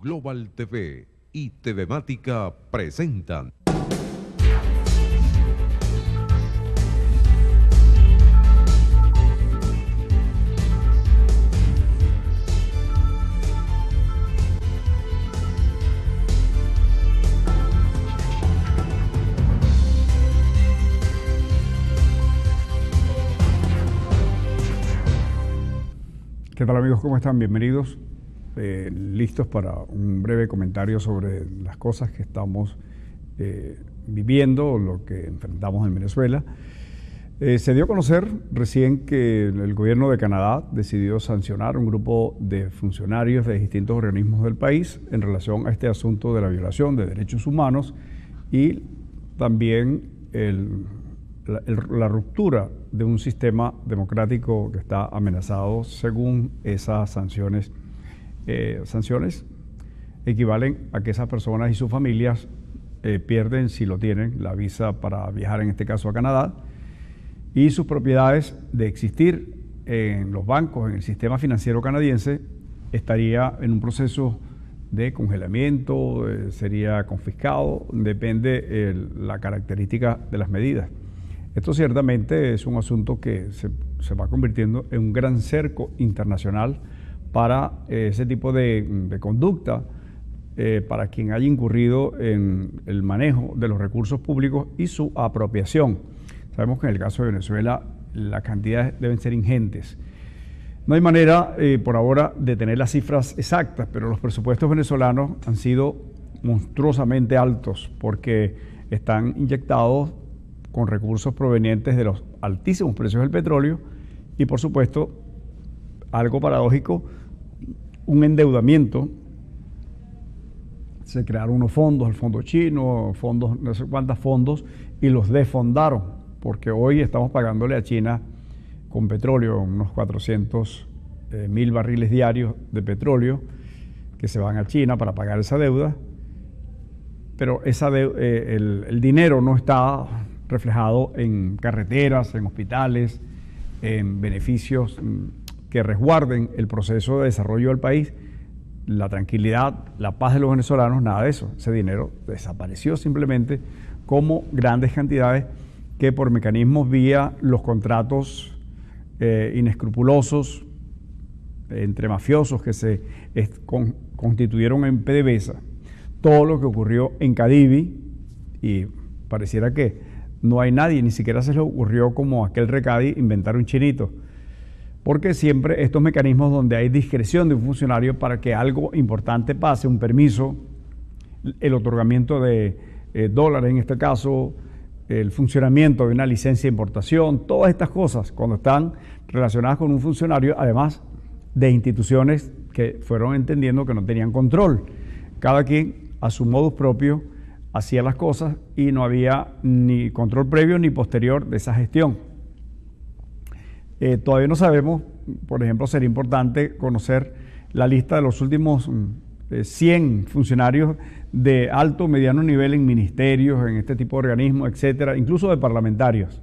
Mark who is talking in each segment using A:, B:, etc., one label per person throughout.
A: Global TV y TVmática presentan.
B: ¿Qué tal, amigos? ¿Cómo están? Bienvenidos. Listos para un breve comentario sobre las cosas que estamos viviendo, lo que enfrentamos en Venezuela. Se dio a conocer recién que el gobierno de Canadá decidió sancionar un grupo de funcionarios de distintos organismos del país en relación a este asunto de la violación de derechos humanos y también la ruptura de un sistema democrático que está amenazado según esas sanciones. Sanciones equivalen a que esas personas y sus familias pierden, si lo tienen, la visa para viajar, en este caso a Canadá, y sus propiedades de existir en los bancos, en el sistema financiero canadiense, estaría en un proceso de congelamiento, sería confiscado, depende la característica de las medidas. Esto ciertamente es un asunto que se va convirtiendo en un gran cerco internacional para ese tipo de conducta, para quien haya incurrido en el manejo de los recursos públicos y su apropiación. Sabemos que en el caso de Venezuela las cantidades deben ser ingentes. No hay manera por ahora de tener las cifras exactas, pero los presupuestos venezolanos han sido monstruosamente altos porque están inyectados con recursos provenientes de los altísimos precios del petróleo y, por supuesto, algo paradójico, un endeudamiento. Se crearon unos fondos, el fondo chino, fondos, no sé cuántos fondos, y los desfondaron, porque hoy estamos pagándole a China con petróleo unos 400.000 barriles diarios de petróleo que se van a China para pagar esa deuda, pero el dinero no está reflejado en carreteras, en hospitales, en beneficios que resguarden el proceso de desarrollo del país, la tranquilidad, la paz de los venezolanos, nada de eso. Ese dinero desapareció simplemente como grandes cantidades que por mecanismos vía los contratos inescrupulosos entre mafiosos que se constituyeron en PDVSA, todo lo que ocurrió en Cadivi, y pareciera que no hay nadie, ni siquiera se le ocurrió como aquel Recadi inventar un chinito, porque siempre estos mecanismos donde hay discreción de un funcionario para que algo importante pase, un permiso, el otorgamiento de dólares en este caso, el funcionamiento de una licencia de importación, todas estas cosas cuando están relacionadas con un funcionario, además de instituciones que fueron entendiendo que no tenían control, cada quien a su modus propio hacía las cosas y no había ni control previo ni posterior de esa gestión. Todavía no sabemos, por ejemplo, sería importante conocer la lista de los últimos 100 funcionarios de alto o mediano nivel en ministerios, en este tipo de organismos, etcétera, incluso de parlamentarios.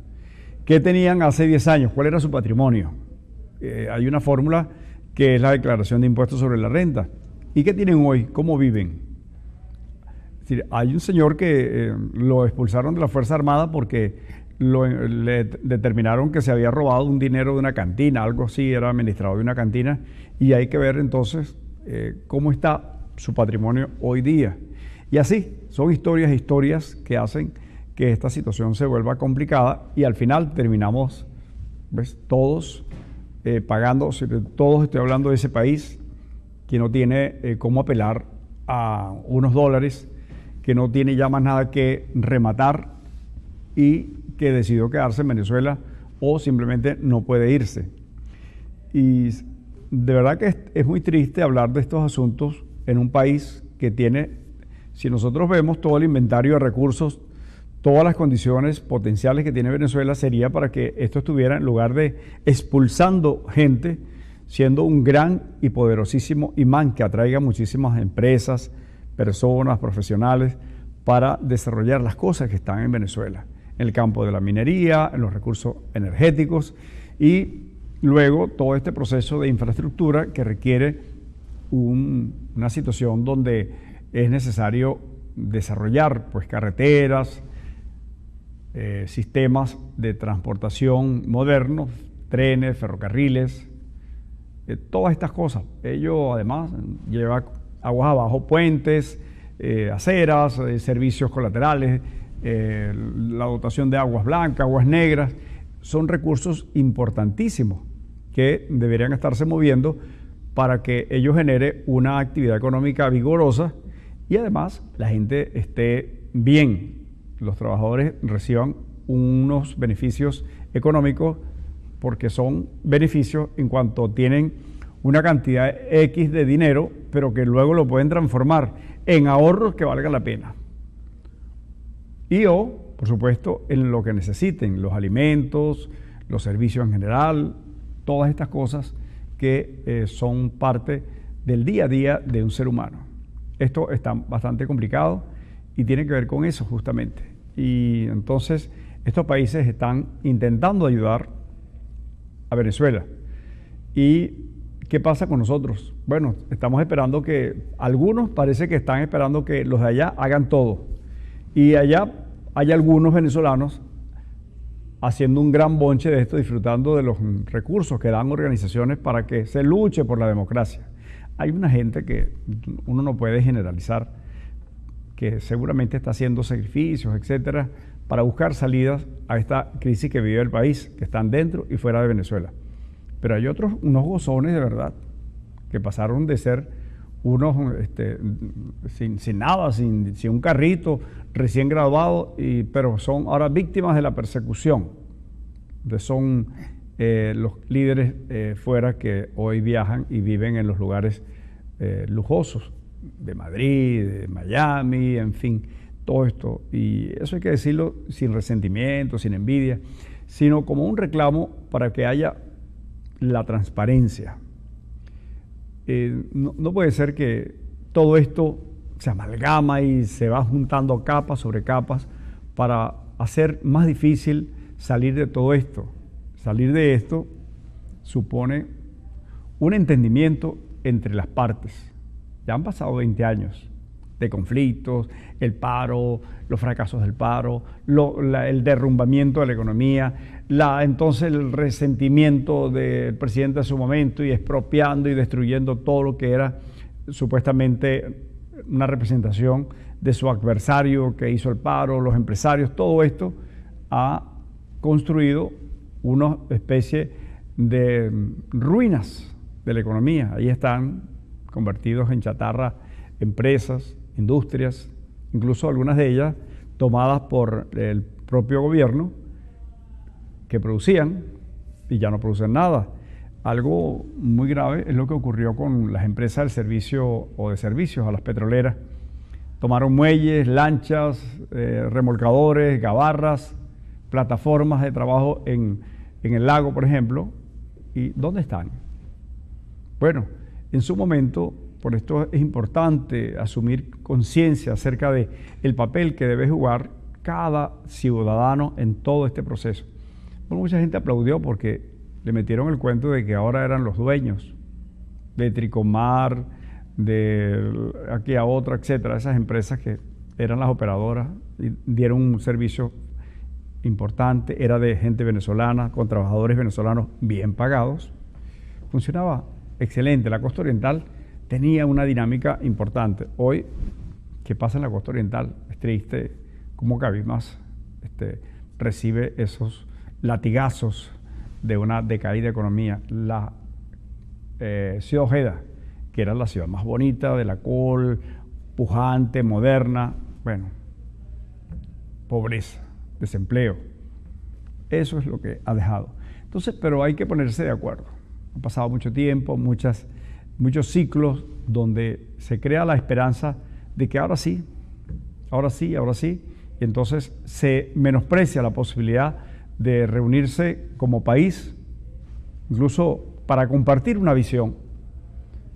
B: ¿Qué tenían hace 10 años? ¿Cuál era su patrimonio? Hay una fórmula que es la declaración de impuestos sobre la renta. ¿Y qué tienen hoy? ¿Cómo viven? Es decir, hay un señor que lo expulsaron de la Fuerza Armada porque le determinaron que se había robado un dinero de una cantina, algo así, era administrador de una cantina, y hay que ver entonces cómo está su patrimonio hoy día. Y así, son historias que hacen que esta situación se vuelva complicada y al final terminamos, ¿ves?, todos pagando, todos, estoy hablando de ese país que no tiene cómo apelar a unos dólares, que no tiene ya más nada que rematar y que decidió quedarse en Venezuela o simplemente no puede irse. Y de verdad que es muy triste hablar de estos asuntos en un país que tiene, si nosotros vemos todo el inventario de recursos, todas las condiciones potenciales que tiene Venezuela, sería para que esto estuviera, en lugar de expulsando gente, siendo un gran y poderosísimo imán que atraiga muchísimas empresas, personas, profesionales, para desarrollar las cosas que están en Venezuela, en el campo de la minería, en los recursos energéticos y luego todo este proceso de infraestructura que requiere una situación donde es necesario desarrollar pues carreteras, sistemas de transportación modernos, trenes, ferrocarriles, todas estas cosas. Ello además lleva aguas abajo, puentes, aceras, servicios colaterales, la dotación de aguas blancas, aguas negras. Son recursos importantísimos que deberían estarse moviendo para que ello genere una actividad económica vigorosa y además la gente esté bien, los trabajadores reciban unos beneficios económicos, porque son beneficios en cuanto tienen una cantidad X de dinero, pero que luego lo pueden transformar en ahorros que valgan la pena. Por supuesto, en lo que necesiten, los alimentos, los servicios en general, todas estas cosas que son parte del día a día de un ser humano. Esto está bastante complicado y tiene que ver con eso justamente. Y entonces estos países están intentando ayudar a Venezuela. ¿Y qué pasa con nosotros? Bueno, estamos esperando que algunos parece que están esperando que los de allá hagan todo. Y allá hay algunos venezolanos haciendo un gran bonche de esto, disfrutando de los recursos que dan organizaciones para que se luche por la democracia. Hay una gente que uno no puede generalizar, que seguramente está haciendo sacrificios, etcétera, para buscar salidas a esta crisis que vive el país, que están dentro y fuera de Venezuela. Pero hay otros, unos gozones de verdad, que pasaron de ser unos sin nada, sin un carrito, recién graduados, pero son ahora víctimas de la persecución. Entonces son los líderes fuera que hoy viajan y viven en los lugares lujosos de Madrid, de Miami, en fin, todo esto. Y eso hay que decirlo sin resentimiento, sin envidia, sino como un reclamo para que haya la transparencia. No puede ser que todo esto se amalgama y se va juntando capas sobre capas para hacer más difícil salir de todo esto. Salir de esto supone un entendimiento entre las partes. Ya han pasado 20 años de conflictos, el paro, los fracasos del paro, el derrumbamiento de la economía, entonces el resentimiento del presidente de su momento y expropiando y destruyendo todo lo que era supuestamente una representación de su adversario que hizo el paro, los empresarios. Todo esto ha construido una especie de ruinas de la economía. Ahí están convertidos en chatarra empresas, industrias, incluso algunas de ellas tomadas por el propio gobierno, que producían y ya no producen nada. Algo muy grave es lo que ocurrió con las empresas del servicio o de servicios a las petroleras. Tomaron muelles, lanchas, remolcadores, gabarras, plataformas de trabajo en el lago, por ejemplo. ¿Y dónde están? Bueno, en su momento, por esto es importante asumir conciencia acerca de el papel que debe jugar cada ciudadano en todo este proceso. Bueno, mucha gente aplaudió porque le metieron el cuento de que ahora eran los dueños de Tricomar, de aquí a otra, etcétera, esas empresas que eran las operadoras y dieron un servicio importante, era de gente venezolana, con trabajadores venezolanos bien pagados. Funcionaba excelente. La costa oriental tenía una dinámica importante. Hoy, ¿qué pasa en la costa oriental? Es triste cómo Cabimas recibe esos latigazos de una decaída economía. La ciudad Ojeda, que era la ciudad más bonita de la col, pujante, moderna, bueno, pobreza, desempleo. Eso es lo que ha dejado. Entonces, pero hay que ponerse de acuerdo. Ha pasado mucho tiempo, muchos ciclos donde se crea la esperanza de que ahora sí, y entonces se menosprecia la posibilidad de reunirse como país, incluso para compartir una visión,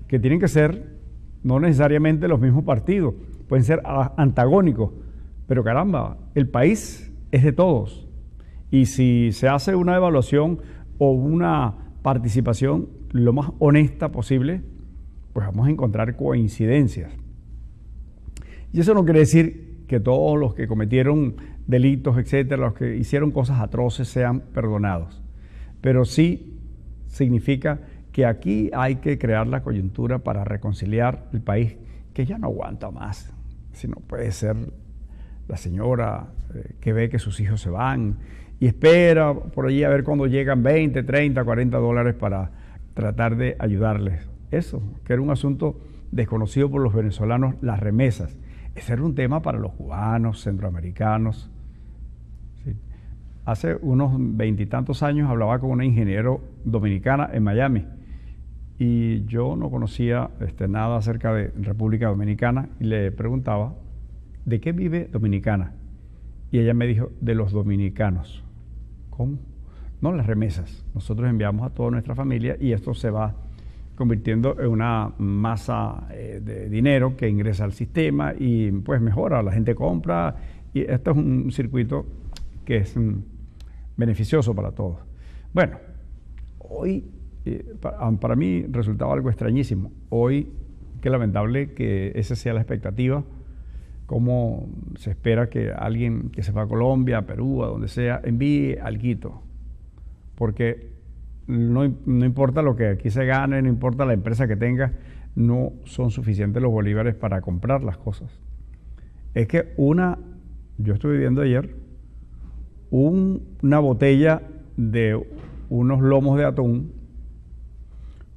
B: que tienen que ser no necesariamente los mismos partidos, pueden ser antagónicos, pero caramba, el país es de todos. Y si se hace una evaluación o una participación lo más honesta posible, pues vamos a encontrar coincidencias. Y eso no quiere decir que todos los que cometieron delitos, etcétera, los que hicieron cosas atroces sean perdonados. Pero sí significa que aquí hay que crear la coyuntura para reconciliar el país, que ya no aguanta más. Si no puede ser la señora que ve que sus hijos se van y espera por allí a ver cuando llegan 20, 30, 40 dólares para tratar de ayudarles. Eso, que era un asunto desconocido por los venezolanos, las remesas. Ese era un tema para los cubanos, centroamericanos. Sí. Hace unos 20 y tantos años hablaba con una ingeniera dominicana en Miami y yo no conocía nada acerca de República Dominicana y le preguntaba, ¿de qué vive Dominicana? Y ella me dijo, de los dominicanos. ¿Cómo? No, las remesas. Nosotros enviamos a toda nuestra familia y esto se va convirtiendo en una masa de dinero que ingresa al sistema y pues mejora, la gente compra y esto es un circuito que es beneficioso para todos. Bueno, hoy para mí resultaba algo extrañísimo. Hoy, qué lamentable que esa sea la expectativa, cómo se espera que alguien que se va a Colombia, a Perú, a donde sea, envíe alguito, porque no importa lo que aquí se gane, no importa la empresa que tenga, no son suficientes los bolívares para comprar las cosas. Es que yo estuve viendo ayer, una botella de unos lomos de atún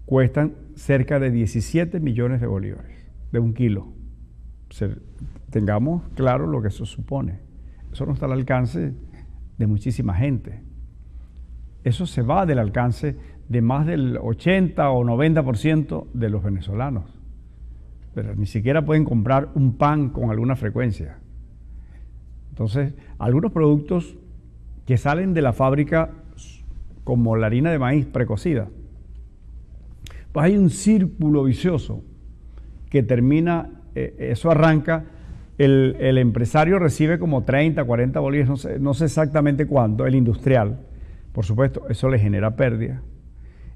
B: cuestan cerca de 17 millones de bolívares, de un kilo. Tengamos claro lo que eso supone. Eso no está al alcance de muchísima gente. Eso se va del alcance de más del 80 o 90% de los venezolanos. Pero ni siquiera pueden comprar un pan con alguna frecuencia. Entonces, algunos productos que salen de la fábrica, como la harina de maíz precocida, pues hay un círculo vicioso que termina, eso arranca, el empresario recibe como 30, 40 bolívares, no sé exactamente cuánto, el industrial, por supuesto, eso le genera pérdida,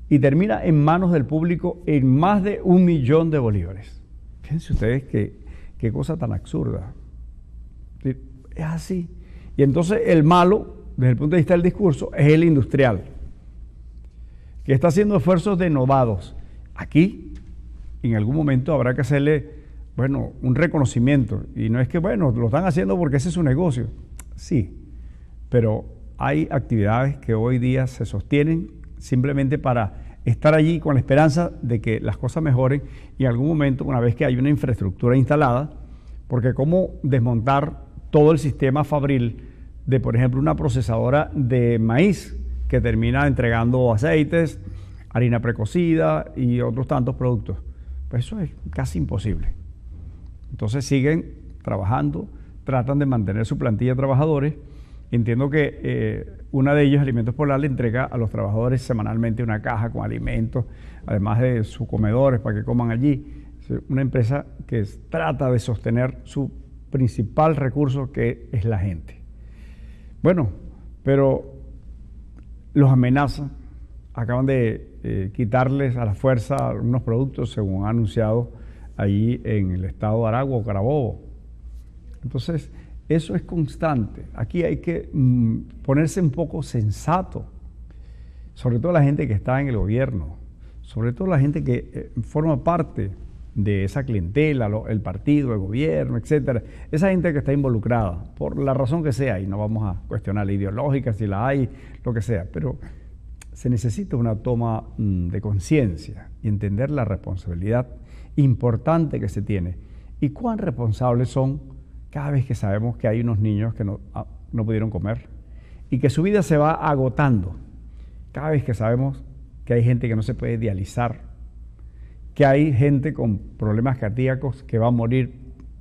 B: y termina en manos del público en más de 1 millón de bolívares. Fíjense ustedes qué cosa tan absurda. Es así. Y entonces el malo, desde el punto de vista del discurso, es el industrial, que está haciendo esfuerzos denodados. Aquí, en algún momento, habrá que hacerle, un reconocimiento. Y no es que, lo están haciendo porque ese es su negocio. Sí, pero hay actividades que hoy día se sostienen simplemente para estar allí con la esperanza de que las cosas mejoren y en algún momento, una vez que hay una infraestructura instalada, porque cómo desmontar todo el sistema fabril de, por ejemplo, una procesadora de maíz que termina entregando aceites, harina precocida y otros tantos productos. Pues eso es casi imposible. Entonces siguen trabajando, tratan de mantener su plantilla de trabajadores. Entiendo que una de ellos, Alimentos Polar, le entrega a los trabajadores semanalmente una caja con alimentos, además de sus comedores para que coman allí. Es una empresa que trata de sostener su principal recurso, que es la gente. Bueno, pero los amenazan, acaban de quitarles a la fuerza algunos productos, según ha anunciado allí en el estado de Aragua o Carabobo. Entonces, eso es constante. Aquí hay que ponerse un poco sensato, sobre todo la gente que está en el gobierno, sobre todo la gente que forma parte de esa clientela, el partido, el gobierno, etcétera. Esa gente que está involucrada, por la razón que sea, y no vamos a cuestionar la ideológica, si la hay, lo que sea, pero se necesita una toma de conciencia y entender la responsabilidad importante que se tiene y cuán responsables son cada vez que sabemos que hay unos niños que no pudieron comer y que su vida se va agotando, cada vez que sabemos que hay gente que no se puede dializar, que hay gente con problemas cardíacos que va a morir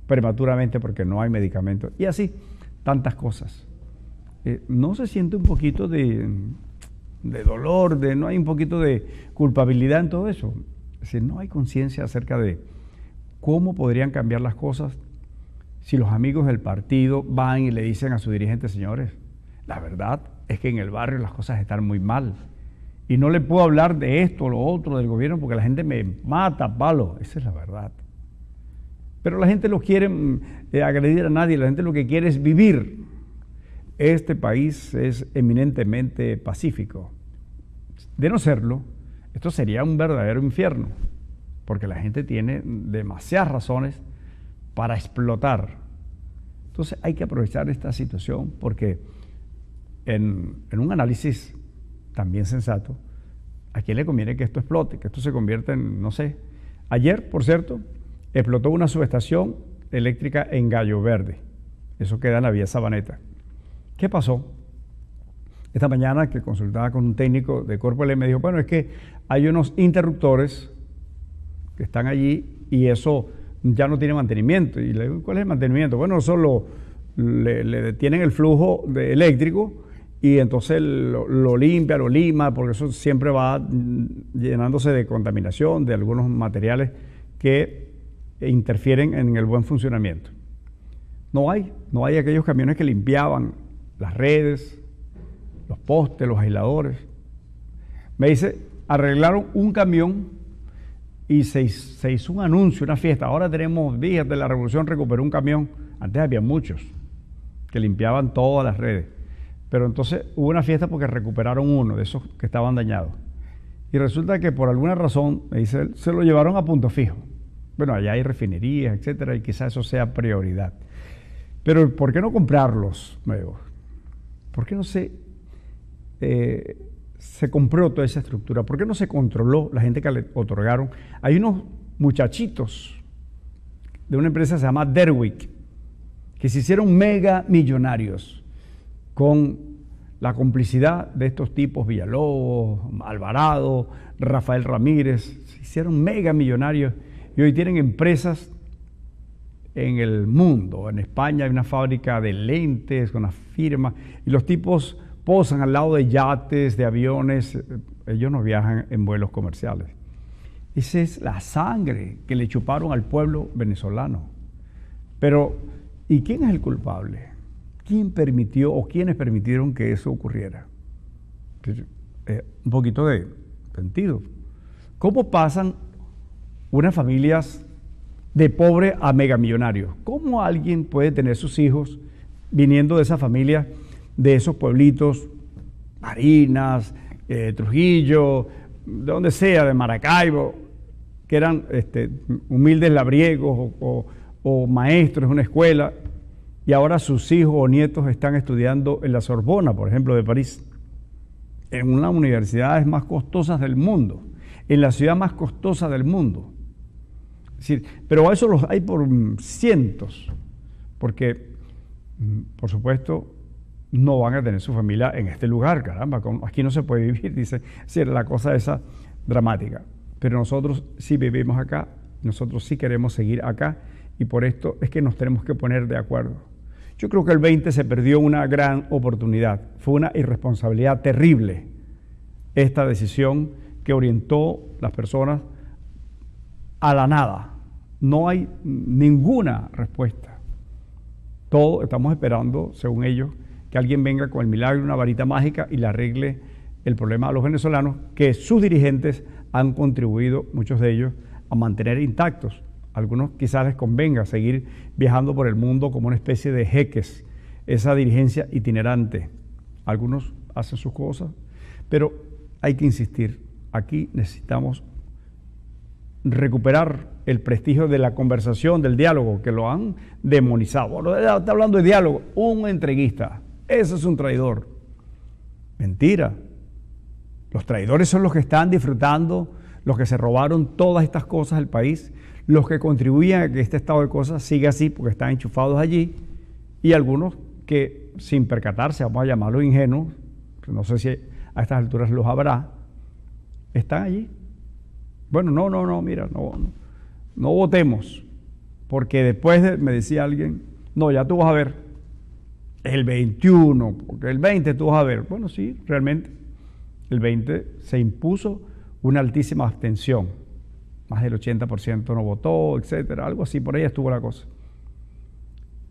B: prematuramente porque no hay medicamentos, y así tantas cosas. ¿No se siente un poquito de dolor, no hay un poquito de culpabilidad en todo eso? Es decir, no hay conciencia acerca de cómo podrían cambiar las cosas si los amigos del partido van y le dicen a sus dirigentes: señores, la verdad es que en el barrio las cosas están muy mal y no le puedo hablar de esto o lo otro del gobierno porque la gente me mata a palo. Esa es la verdad. Pero la gente no quiere agredir a nadie, la gente lo que quiere es vivir. Este país es eminentemente pacífico. De no serlo, esto sería un verdadero infierno, porque la gente tiene demasiadas razones para explotar. Entonces hay que aprovechar esta situación porque en un análisis también sensato, ¿a quién le conviene que esto explote? Que esto se convierta en, no sé. Ayer, por cierto, explotó una subestación eléctrica en Gallo Verde. Eso queda en la vía Sabaneta. ¿Qué pasó? Esta mañana que consultaba con un técnico de Corpoelec me dijo, bueno, es que hay unos interruptores que están allí y eso ya no tiene mantenimiento. Y le digo, ¿cuál es el mantenimiento? Bueno, solo le detienen el flujo eléctrico y entonces lo limpia, lo lima, porque eso siempre va llenándose de contaminación, de algunos materiales que interfieren en el buen funcionamiento. No hay aquellos camiones que limpiaban las redes, los postes, los aisladores. Me dice, arreglaron un camión y se hizo un anuncio, una fiesta. Ahora tenemos, días de la revolución, recuperó un camión. Antes había muchos que limpiaban todas las redes. Pero entonces hubo una fiesta porque recuperaron uno de esos que estaban dañados. Y resulta que por alguna razón, me dice él, se lo llevaron a Punto Fijo. Bueno, allá hay refinerías, etcétera, y quizás eso sea prioridad. Pero ¿por qué no comprarlos nuevos? ¿Por qué no se compró toda esa estructura? ¿Por qué no se controló la gente que le otorgaron? Hay unos muchachitos de una empresa que se llama Derwick, que se hicieron mega millonarios con la complicidad de estos tipos, Villalobos, Alvarado, Rafael Ramírez. Se hicieron mega millonarios y hoy tienen empresas en el mundo. En España hay una fábrica de lentes con una firma y los tipos posan al lado de yates, de aviones. Ellos no viajan en vuelos comerciales. Esa es la sangre que le chuparon al pueblo venezolano. Pero, ¿y quién es el culpable? ¿Quién permitió o quiénes permitieron que eso ocurriera? Un poquito de sentido. ¿Cómo pasan unas familias de pobre a megamillonarios? ¿Cómo alguien puede tener sus hijos viniendo de esa familia, de esos pueblitos, Barinas, Trujillo, de donde sea, de Maracaibo, que eran humildes labriegos o maestros en una escuela, y ahora sus hijos o nietos están estudiando en la Sorbona, por ejemplo, de París, en una de las universidades más costosas del mundo, en la ciudad más costosa del mundo? Es decir, pero eso los hay por cientos, porque, por supuesto, no van a tener su familia en este lugar, caramba, aquí no se puede vivir, dice, es decir, la cosa esa dramática. Pero nosotros sí vivimos acá, nosotros sí queremos seguir acá, y por esto es que nos tenemos que poner de acuerdo. Yo creo que el 20 se perdió una gran oportunidad, fue una irresponsabilidad terrible esta decisión que orientó las personas a la nada. No hay ninguna respuesta. Todos estamos esperando, según ellos, que alguien venga con el milagro, una varita mágica y le arregle el problema a los venezolanos que sus dirigentes han contribuido, muchos de ellos, a mantener intactos. Algunos quizás les convenga seguir viajando por el mundo como una especie de jeques, esa dirigencia itinerante. Algunos hacen sus cosas, pero hay que insistir. Aquí necesitamos recuperar el prestigio de la conversación, del diálogo, que lo han demonizado. Bueno, está hablando de diálogo, un entreguista, ese es un traidor. Mentira. Los traidores son los que están disfrutando, los que se robaron todas estas cosas del país, los que contribuyen a que este estado de cosas siga así porque están enchufados allí, y algunos que sin percatarse, vamos a llamarlos ingenuos, no sé si a estas alturas los habrá, están allí. Bueno, mira, no votemos, porque después me decía alguien, no, ya tú vas a ver, el 21, porque el 20 tú vas a ver. Bueno, sí, realmente, el 20 se impuso una altísima abstención, más del 80% no votó, etcétera, algo así, por ahí estuvo la cosa.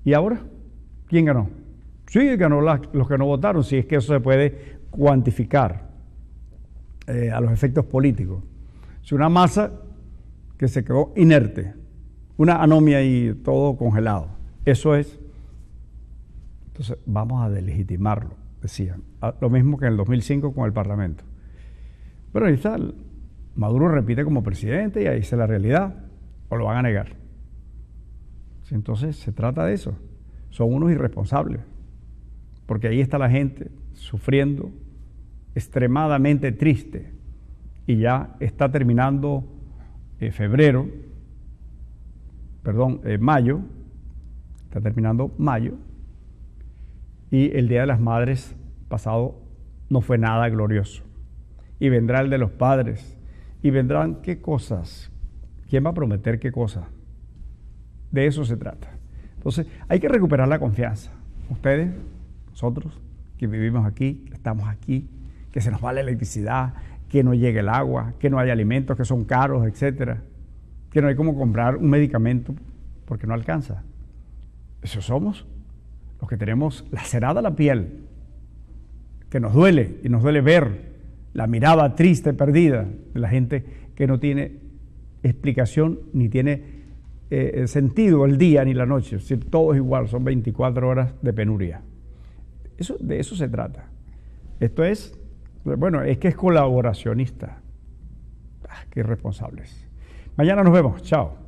B: ¿Y ahora? ¿Quién ganó? Sí, ganó los que no votaron, si es que eso se puede cuantificar. a los efectos políticos. Es una masa que se quedó inerte, una anomia y todo congelado. Eso es. Entonces vamos a deslegitimarlo, decían. Lo mismo que en el 2005 con el Parlamento. Pero ahí está, Maduro repite como presidente y ahí está la realidad, o lo van a negar. Entonces se trata de eso. Son unos irresponsables, porque ahí está la gente sufriendo, extremadamente triste, y ya está terminando mayo, está terminando mayo, y el Día de las Madres pasado no fue nada glorioso, y vendrá el de los padres, y vendrán qué cosas, quién va a prometer qué cosas, de eso se trata. Entonces hay que recuperar la confianza, ustedes, nosotros que vivimos aquí, que estamos aquí, que se nos va la electricidad, que no llegue el agua, que no hay alimentos que son caros, etcétera, que no hay cómo comprar un medicamento porque no alcanza. Esos somos los que tenemos lacerada la piel, que nos duele y nos duele ver la mirada triste, perdida de la gente que no tiene explicación ni tiene sentido el día ni la noche. Es decir, todo es igual, son 24 horas de penuria. De eso se trata. Esto es, bueno, es que es colaboracionista. Qué irresponsables. Mañana nos vemos. Chao.